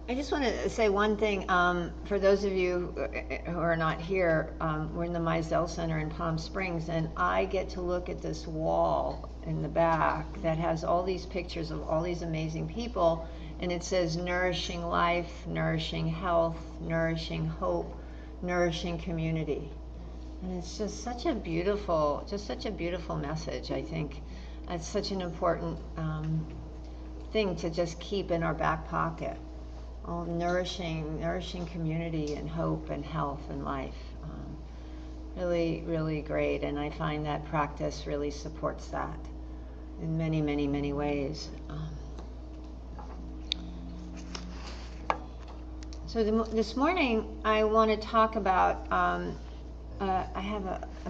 I just want to say one thing. For those of you who are not here, we're in the Mizell Center in Palm Springs, and I get to look at this wall in the back that has all these pictures of all these amazing people, and it says nourishing life, nourishing health, nourishing hope, nourishing community. And it's just such a beautiful message, I think. It's such an important thing to just keep in our back pocket. All nourishing community and hope and health and life. Really, really great. And I find that practice really supports that in many, many, many ways. So this morning I want to talk about, I'm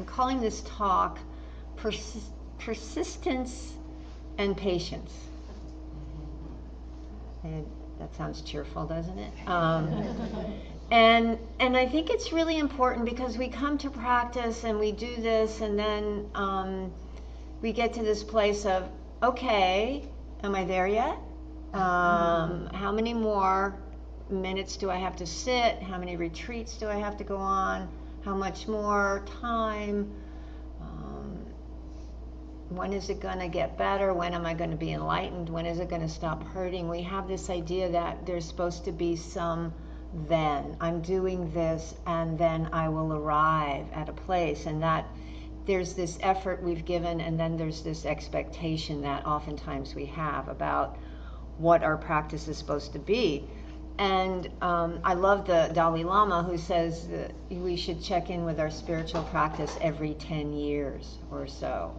calling this talk Persistence and Patience. And that sounds cheerful, doesn't it? And I think it's really important because we come to practice and we do this, and then we get to this place of, okay, am I there yet? How many more minutes do I have to sit? How many retreats do I have to go on? How much more time? When is it going to get better? When am I going to be enlightened? When is it going to stop hurting? We have this idea that there's supposed to be some then. I'm doing this and then I will arrive at a place. And that there's this effort we've given, and then there's this expectation that oftentimes we have about what our practice is supposed to be. And I love the Dalai Lama, who says that we should check in with our spiritual practice every 10 years or so.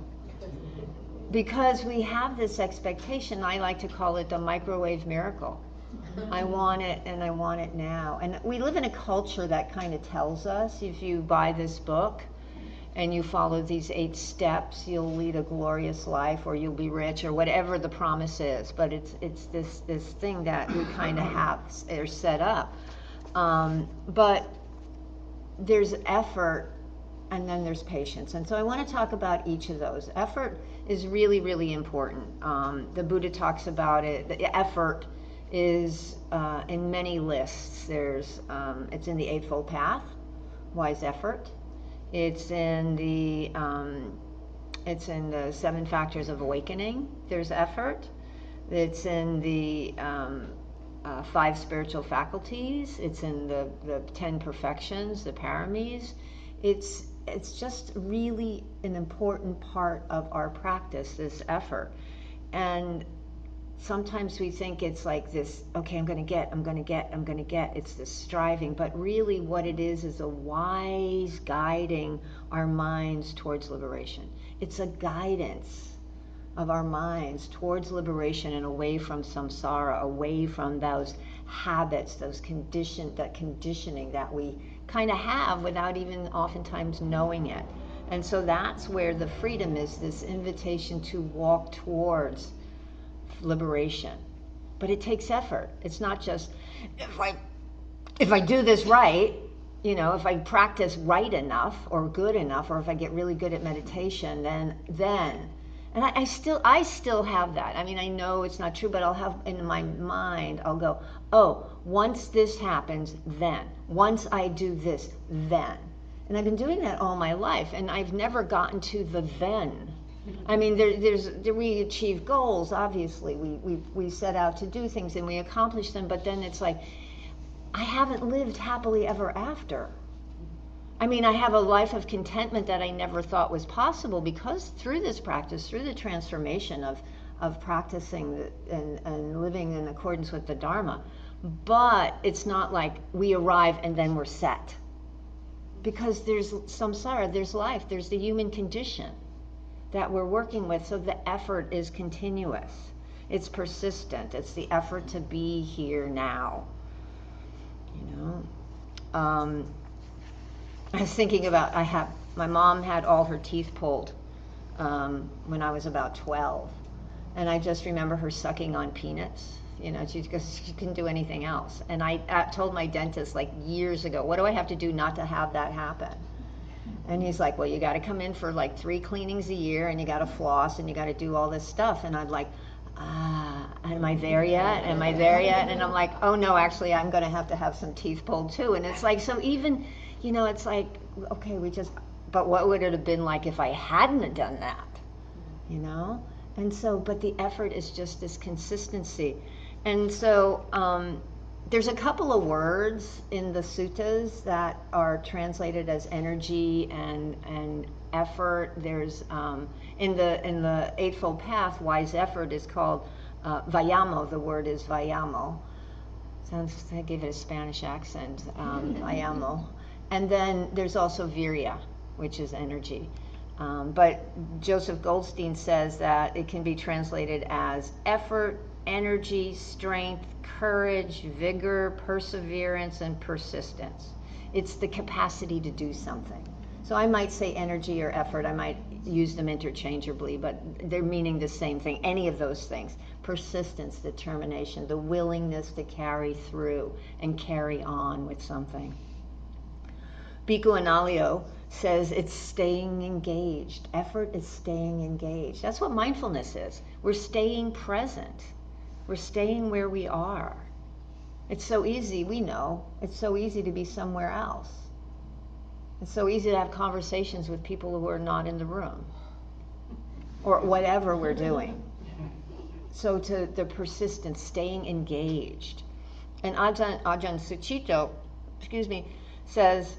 Because we have this expectation. I like to call it the microwave miracle. I want it, and I want it now. And we live in a culture that kind of tells us, if you buy this book and you follow these 8 steps, you'll lead a glorious life, or you'll be rich, or whatever the promise is. But it's this thing that we kind of have are set up. But there's effort, and then there's patience. And so I want to talk about each of those. Effort is really, really important. The Buddha talks about it. The effort is in many lists. There's it's in the Eightfold Path. Wise effort. It's in the 7 Factors of Awakening. There's effort. It's in the 5 Spiritual Faculties. It's in the 10 Perfections, the Paramis. It's just really an important part of our practice, this effort. And sometimes we think it's like this, okay, I'm going to get. It's this striving. But really what it is a wise guiding our minds towards liberation. It's a guidance of our minds towards liberation and away from samsara, away from those habits, that conditioning that we kind of have without even oftentimes knowing it. And so that's where the freedom is, this invitation to walk towards liberation. But it takes effort. It's not just, if I do this right, if I practice right enough or good enough, or if I get really good at meditation, then. And I still have that. I mean, I know it's not true, but I'll have in my mind, I'll go, oh, once this happens, then. Once I do this, then. And I've been doing that all my life, and I've never gotten to the then. I mean, we achieve goals, obviously. We set out to do things, and we accomplish them, but then it's like, I haven't lived happily ever after. I mean, I have a life of contentment that I never thought was possible, because through this practice, through the transformation of practicing and living in accordance with the Dharma. But it's not like we arrive and then we're set. Because there's samsara, there's life, there's the human condition that we're working with, so the effort is continuous. It's persistent. It's the effort to be here now. I was thinking about, my mom had all her teeth pulled when I was about 12. And I just remember her sucking on peanuts. Because she couldn't do anything else. And I told my dentist like years ago, what do I have to do not to have that happen? And he's like, well, you got to come in for like 3 cleanings a year, and you got to floss, and you got to do all this stuff. And I'm like, am I there yet? Am I there yet? And I'm like, oh no, actually I'm going to have some teeth pulled too. And it's like, so even, it's like, okay, but what would it have been like if I hadn't have done that? And so, but the effort is just this consistency. And so there's a couple of words in the suttas that are translated as energy and effort. There's in the Eightfold Path, wise effort is called vayamo. The word is vayamo. Sounds, I gave it a Spanish accent, vayamo. And then there's also virya, which is energy. But Joseph Goldstein says that it can be translated as effort, energy, strength, courage, vigor, perseverance, and persistence. It's the capacity to do something. So I might say energy or effort, I might use them interchangeably, but they're meaning the same thing, any of those things. Persistence, determination, the willingness to carry through and carry on with something. Bhikkhu Analayo says it's staying engaged. Effort is staying engaged. That's what mindfulness is. We're staying present. We're staying where we are. It's so easy, we know, it's so easy to be somewhere else. It's so easy to have conversations with people who are not in the room, or whatever we're doing. So to the persistence, staying engaged. And Ajahn Sucitto, says,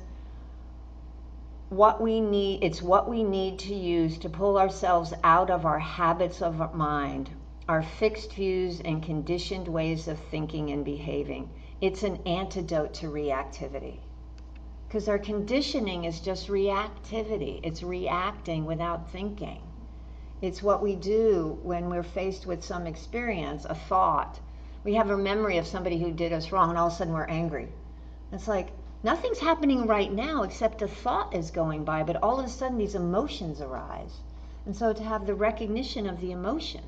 it's what we need to use to pull ourselves out of our habits of mind, our fixed views and conditioned ways of thinking and behaving. It's an antidote to reactivity. Because our conditioning is just reactivity. It's reacting without thinking. It's what we do when we're faced with some experience, a thought. We have a memory of somebody who did us wrong, and all of a sudden we're angry. It's like, nothing's happening right now except a thought is going by, but all of a sudden these emotions arise. And so to have the recognition of the emotions.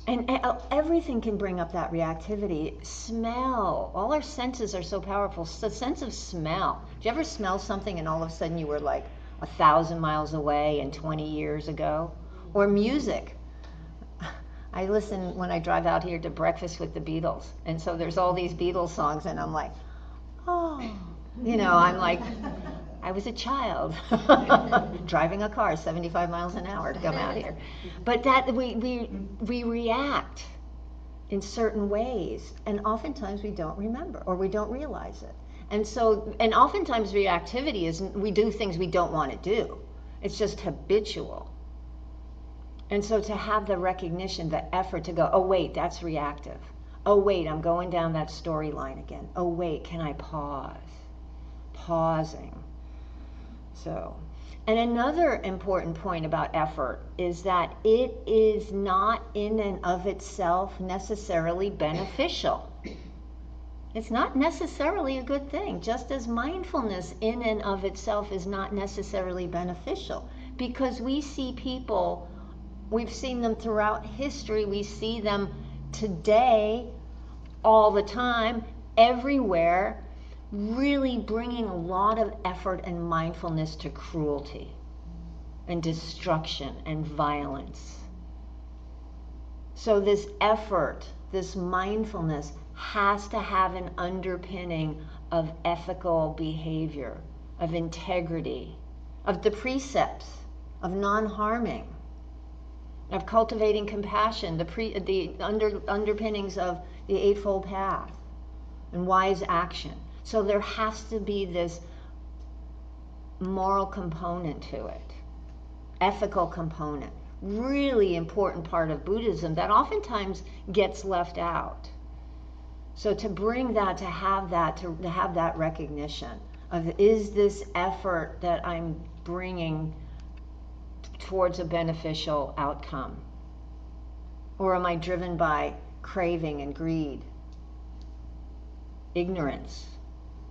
And everything can bring up that reactivity. Smell. All our senses are so powerful. The sense of smell. Did you ever smell something and all of a sudden you were like 1,000 miles away and 20 years ago? Or music. I listen when I drive out here to Breakfast with the Beatles. And so there's all these Beatles songs and I'm like, oh. I'm like, I was a child driving a car 75 miles an hour to come out here. But that we react in certain ways, and oftentimes we don't remember or we don't realize it. And oftentimes reactivity is we do things we don't want to do. It's just habitual. And so to have the recognition, the effort to go, oh wait, that's reactive. Oh wait, I'm going down that storyline again. Oh wait, can I pause? Pausing. So, and another important point about effort is that it is not in and of itself necessarily beneficial. It's not necessarily a good thing, just as mindfulness in and of itself is not necessarily beneficial, because we see people, we've seen them throughout history, we see them today, all the time, everywhere, really bringing a lot of effort and mindfulness to cruelty and destruction and violence. So this effort, this mindfulness has to have an underpinning of ethical behavior, of integrity, of the precepts, of non-harming, of cultivating compassion, the underpinnings of the Eightfold Path and wise action. So there has to be this moral component to it, ethical component, really important part of Buddhism that oftentimes gets left out. So to bring that, to have that recognition of, is this effort that I'm bringing towards a beneficial outcome? Or am I driven by craving and greed, ignorance?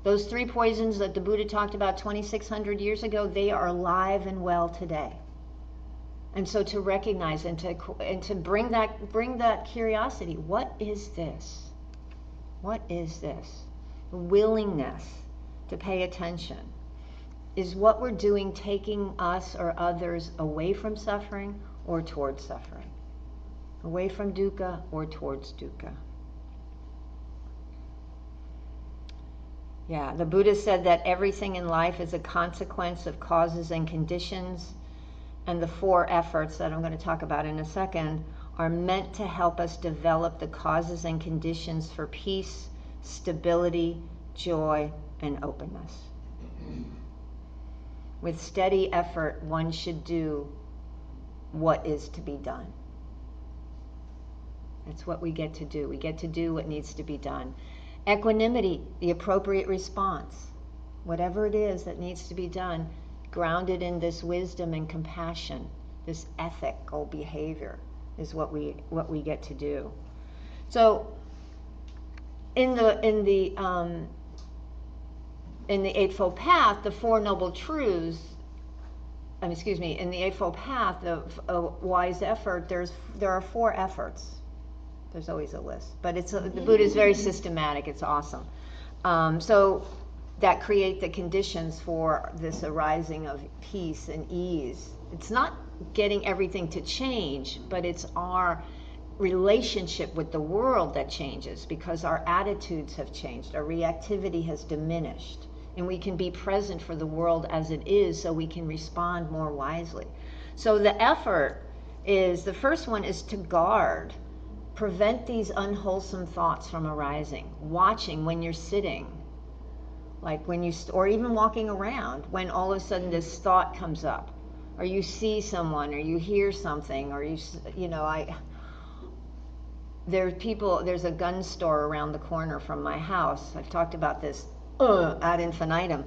Those three poisons that the Buddha talked about 2,600 years ago, they are alive and well today. And so to recognize and to bring that curiosity, what is this? What is this? The willingness to pay attention. Is what we're doing taking us or others away from suffering or towards suffering? away from dukkha or towards dukkha. Yeah, the Buddha said that everything in life is a consequence of causes and conditions, and the 4 efforts that I'm going to talk about in a second are meant to help us develop the causes and conditions for peace, stability, joy, and openness. With steady effort, one should do what is to be done. That's what we get to do. We get to do what needs to be done. Equanimity, the appropriate response. Whatever it is that needs to be done, grounded in this wisdom and compassion, this ethical behavior is what we get to do. So in the Eightfold Path, the Four Noble Truths, in the Eightfold Path of wise effort, there are 4 efforts. There's always a list, but the Buddha is very systematic. It's awesome. So that create the conditions for this arising of peace and ease. It's not getting everything to change, but it's our relationship with the world that changes because our attitudes have changed, our reactivity has diminished, and we can be present for the world as it is so we can respond more wisely. So the effort is, the first one is to guard, prevent these unwholesome thoughts from arising, watching when you're sitting, like when you, or even walking around, when all of a sudden this thought comes up, or you see someone, or you hear something, or there's a gun store around the corner from my house. I've talked about this ad infinitum.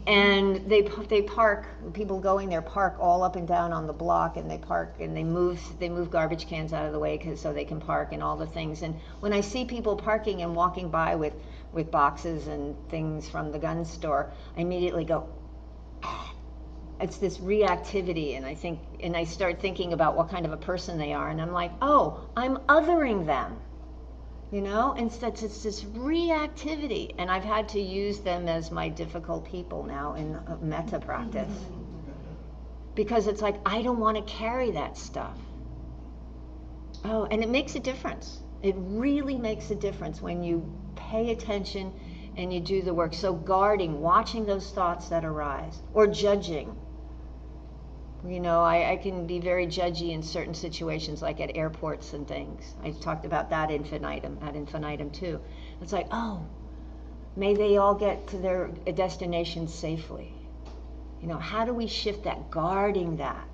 And they park, people going there park all up and down on the block, and they park and they move garbage cans out of the way so they can park and all the things. And when I see people parking and walking by with boxes and things from the gun store, I immediately go, it's this reactivity, and I start thinking about what kind of a person they are, and I'm like, oh, I'm othering them. Instead it's this reactivity, and I've had to use them as my difficult people now in metta practice, because it's like, I don't want to carry that stuff. Oh, and it makes a difference. It really makes a difference when you pay attention and you do the work. So guarding, watching those thoughts that arise, or judging. I can be very judgy in certain situations, like at airports and things. I've talked about that ad infinitum too. It's like, oh, may they all get to their destination safely. How do we shift that? Guarding that.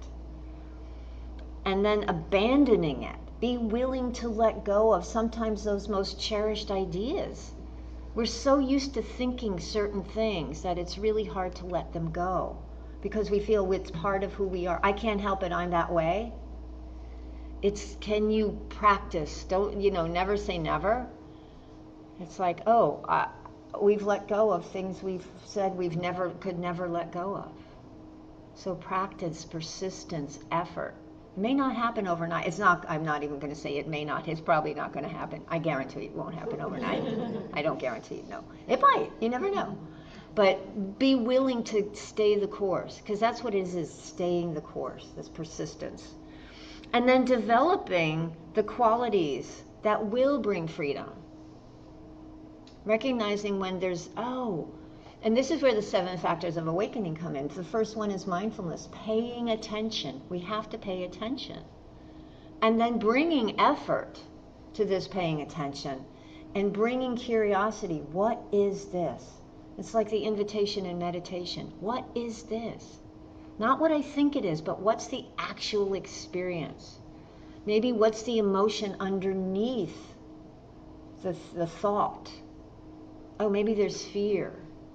And then abandoning it. Be willing to let go of sometimes those most cherished ideas. We're so used to thinking certain things that it's really hard to let them go, because we feel it's part of who we are. I can't help it, I'm that way. It's, can you practice? Don't, never say never. It's like, we've let go of things we've said could never let go of. So practice, persistence, effort. It may not happen overnight. I'm not even going to say it may not. It's probably not going to happen. I guarantee it won't happen overnight. I don't guarantee it, no. It might, you never know. But be willing to stay the course, because that's what it is staying the course, this persistence. And then developing the qualities that will bring freedom. Recognizing when there's, and this is where the 7 factors of awakening come in. The first one is mindfulness, paying attention. We have to pay attention. And then bringing effort to this paying attention and bringing curiosity. What is this? It's like the invitation in meditation. What is this? Not what I think it is, but what's the actual experience? Maybe what's the emotion underneath the thought? Oh, maybe there's fear.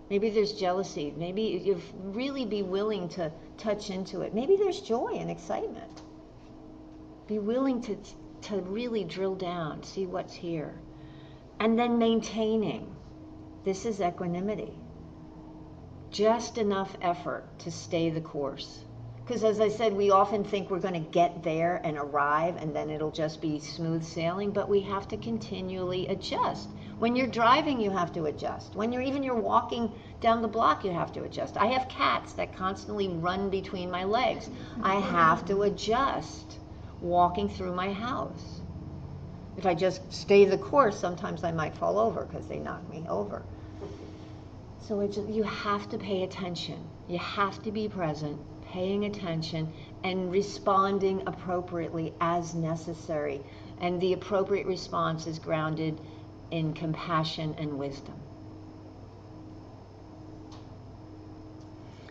Maybe there's jealousy. Maybe you really be willing to touch into it. Maybe there's joy and excitement. Be willing to really drill down, see what's here. And then maintaining. This is equanimity. Just enough effort to stay the course. Because as I said, we often think we're going to get there and arrive and then it'll just be smooth sailing, but we have to continually adjust. When you're driving, you have to adjust. When you're walking down the block, you have to adjust. I have cats that constantly run between my legs. I have to adjust walking through my house. If I just stay the course, sometimes I might fall over because they knock me over. So you have to pay attention. You have to be present, paying attention, and responding appropriately as necessary. And the appropriate response is grounded in compassion and wisdom.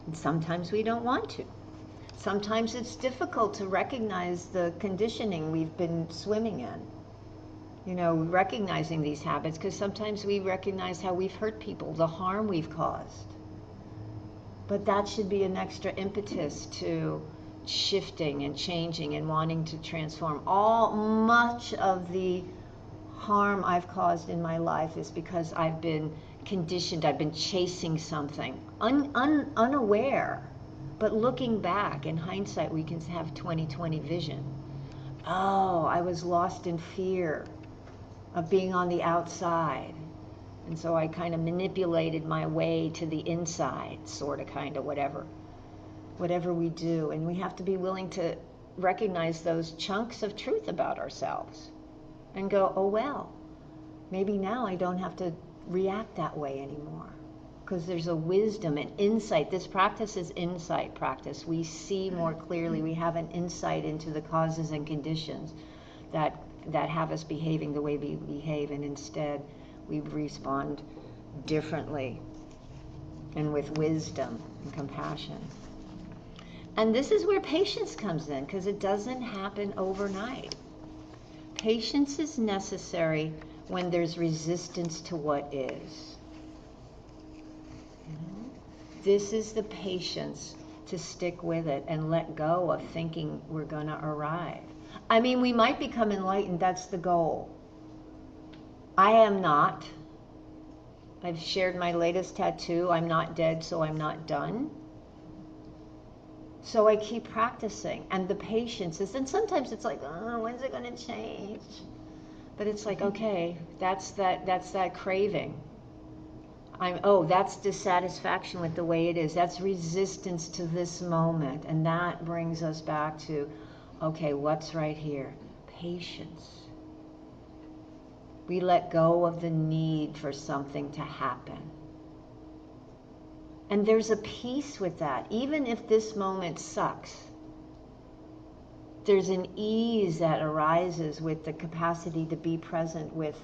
And sometimes we don't want to. Sometimes it's difficult to recognize the conditioning we've been swimming in. You know, recognizing these habits, because sometimes we recognize how we've hurt people, the harm we've caused. But that should be an extra impetus to shifting and changing and wanting to transform. Much of the harm I've caused in my life is because I've been conditioned, I've been chasing something, unaware. But looking back, in hindsight, we can have 20/20 vision. Oh, I was lost in fear of being on the outside. And so I kind of manipulated my way to the inside, sort of, kind of, whatever we do. And we have to be willing to recognize those chunks of truth about ourselves and go, oh, well, maybe now I don't have to react that way anymore. Because there's a wisdom and insight. This practice is insight practice. We see more clearly. We have an insight into the causes and conditions that have us behaving the way we behave, and instead we respond differently and with wisdom and compassion. And this is where patience comes in, because it doesn't happen overnight. Patience is necessary when there's resistance to what is. This is the patience to stick with it and let go of thinking we're going to arrive. I mean, we might become enlightened. That's the goal. I am not. I've shared my latest tattoo. I'm not dead, so I'm not done. So I keep practicing. And the patience is, and sometimes it's like, oh, when's it going to change? But it's like, okay, that's that craving. That's dissatisfaction with the way it is. That's resistance to this moment. And that brings us back to, okay, what's right here? Patience. We let go of the need for something to happen. And there's a peace with that. Even if this moment sucks, there's an ease that arises with the capacity to be present with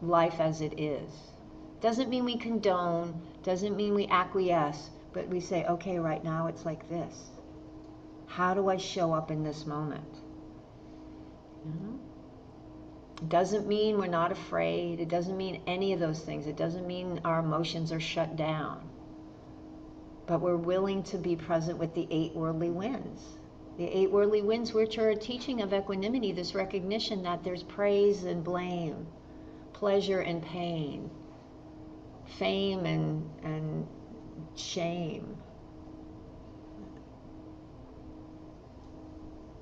life as it is. Doesn't mean we condone, doesn't mean we acquiesce, but we say, okay, right now it's like this. How do I show up in this moment? It doesn't mean we're not afraid. It doesn't mean any of those things. It doesn't mean our emotions are shut down. But we're willing to be present with the 8 worldly winds. The 8 worldly winds, which are a teaching of equanimity, this recognition that there's praise and blame, pleasure and pain, fame and shame,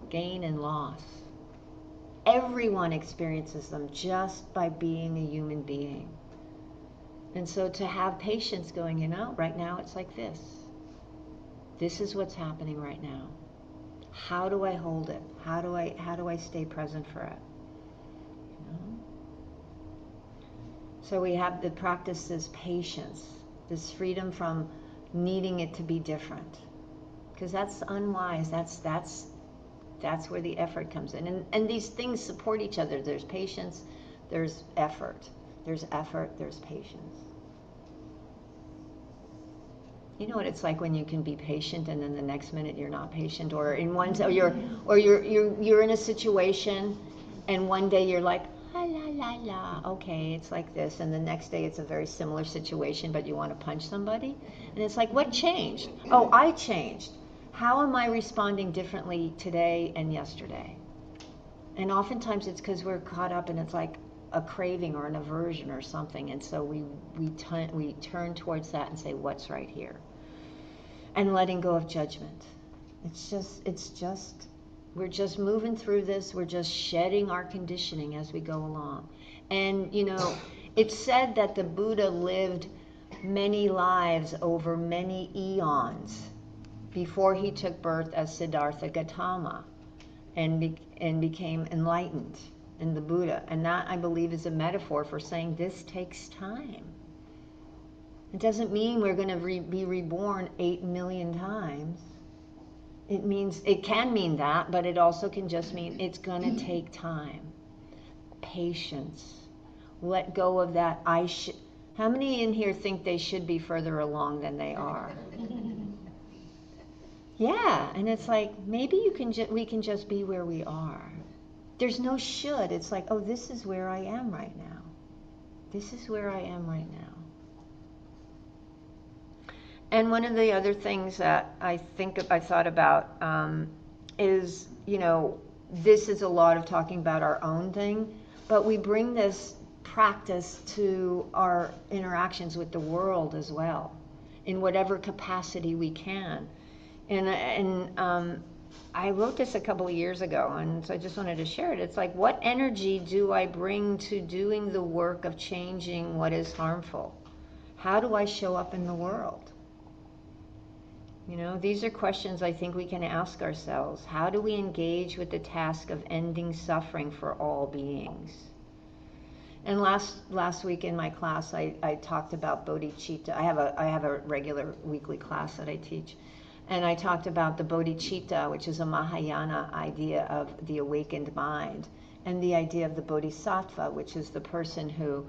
gain and loss. Everyone experiences them just by being a human being. And so to have patience going, right now it's like this. This is what's happening right now. How do I hold it? How do I stay present for it? So we have the practice is patience, this freedom from needing it to be different, because that's unwise. That's where the effort comes in, and these things support each other. There's patience, there's effort, there's patience. You know what it's like when you can be patient and then the next minute you're not patient, or you're in a situation and one day you're like, okay, it's like this, and the next day it's a very similar situation, but you want to punch somebody, and it's like, what changed? Oh, I changed. How am I responding differently today and yesterday? And oftentimes it's because we're caught up and it's like a craving or an aversion or something, and so we turn towards that and say, what's right here? And letting go of judgment. It's just we're just moving through this. We're just shedding our conditioning as we go along. And, it's said that the Buddha lived many lives over many eons before he took birth as Siddhartha Gautama and became enlightened. and the Buddha. And that, I believe, is a metaphor for saying this takes time. It doesn't mean we're going to be reborn 8 million times. It means, it can mean that, but it also can just mean it's going to take time. Patience. Let go of that I should. How many in here think they should be further along than they are? Yeah, and it's like, maybe we can just be where we are. There's no should. It's like, oh, this is where I am right now. This is where I am right now. And one of the other things that I thought about is, this is a lot of talking about our own thing, but we bring this practice to our interactions with the world as well, in whatever capacity we can. And I wrote this a couple of years ago, and so I just wanted to share it. It's like, what energy do I bring to doing the work of changing what is harmful? How do I show up in the world? These are questions I think we can ask ourselves. How do we engage with the task of ending suffering for all beings? And last week in my class, I talked about bodhicitta. I have a regular weekly class that I teach. And I talked about the bodhicitta, which is a Mahayana idea of the awakened mind, and the idea of the bodhisattva, which is the person who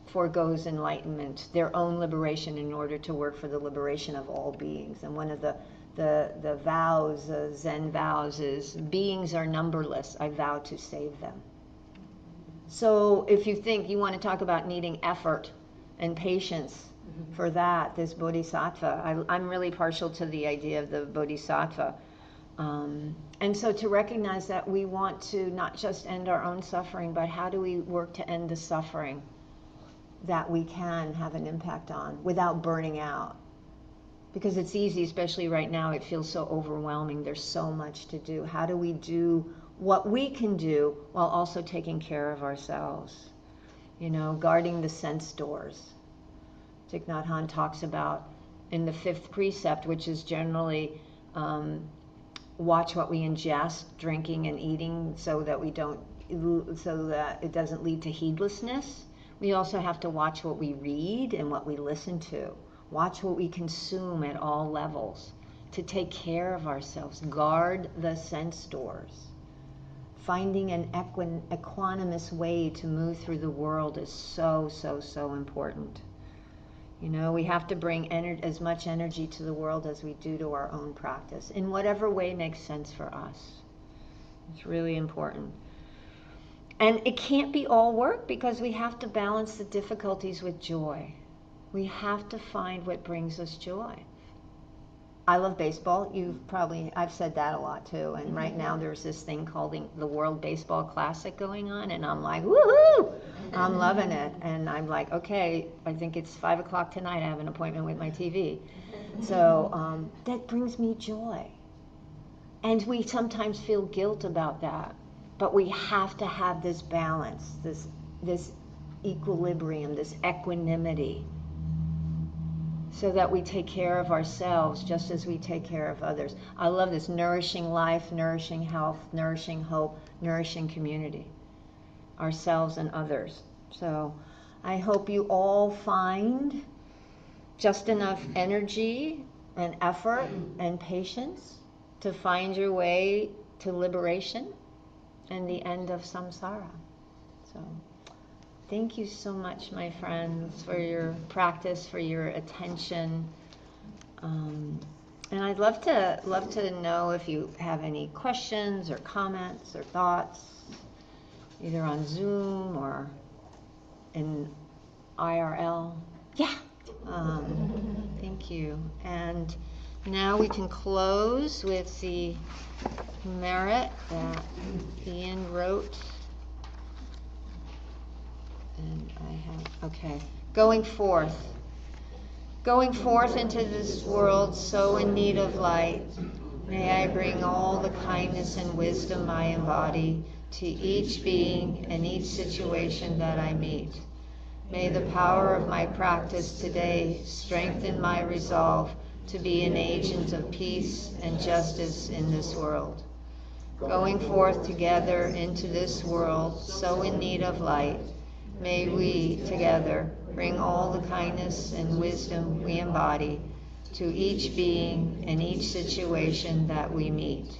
foregoes enlightenment, their own liberation, in order to work for the liberation of all beings. And one of the vows, Zen vows, is beings are numberless. I vow to save them. So if you think you want to talk about needing effort and patience for that, this bodhisattva, I'm really partial to the idea of the bodhisattva. And so to recognize that we want to not just end our own suffering, but how do we work to end the suffering that we can have an impact on without burning out? Because it's easy, especially right now, it feels so overwhelming. There's so much to do. How do we do what we can do while also taking care of ourselves? Guarding the sense doors. Thich Nhat Hanh talks about in the 5th precept, which is generally watch what we ingest, drinking and eating, so that it doesn't lead to heedlessness. We also have to watch what we read and what we listen to. Watch what we consume at all levels to take care of ourselves. Guard the sense doors. Finding an equanimous way to move through the world is so, so, so important. We have to bring as much energy to the world as we do to our own practice, in whatever way makes sense for us. It's really important. And it can't be all work, because we have to balance the difficulties with joy. We have to find what brings us joy. I love baseball. I've said that a lot too. And right now there's this thing called the World Baseball Classic going on, and I'm like, woohoo! I'm loving it. And I'm like, okay, I think it's 5 o'clock tonight. I have an appointment with my TV. So that brings me joy. And we sometimes feel guilt about that. But we have to have this balance, this equilibrium, this equanimity, so that we take care of ourselves just as we take care of others. I love this: nourishing life, nourishing health, nourishing hope, nourishing community, ourselves and others. So I hope you all find just enough energy and effort and patience to find your way to liberation and the end of samsara. So thank you so much, my friends, for your practice, for your attention. And I'd love to know if you have any questions or comments or thoughts, either on Zoom or in IRL. Yeah. Thank you. And now we can close with the merit that Ian wrote. And I have, okay. Going forth into this world so in need of light, may I bring all the kindness and wisdom I embody to each being and each situation that I meet. May the power of my practice today strengthen my resolve to be an agent of peace and justice in this world. going forth together into this world so in need of light, may we together bring all the kindness and wisdom we embody to each being and each situation that we meet.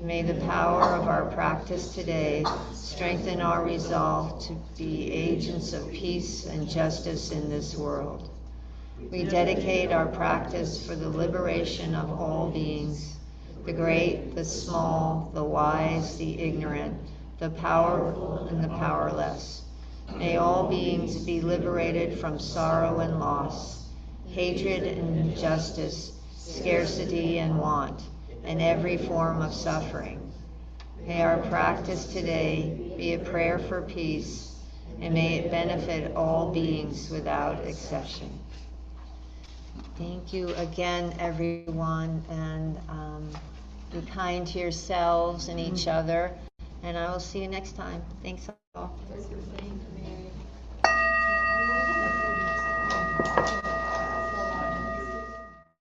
May the power of our practice today strengthen our resolve to be agents of peace and justice in this world. We dedicate our practice for the liberation of all beings, the great, the small, the wise, the ignorant, the powerful and the powerless. May all beings be liberated from sorrow and loss, hatred and injustice, scarcity and want, and every form of suffering. May our practice today be a prayer for peace, and may it benefit all beings without exception. Thank you again, everyone, and be kind to yourselves and each other, and I will see you next time. Thanks all.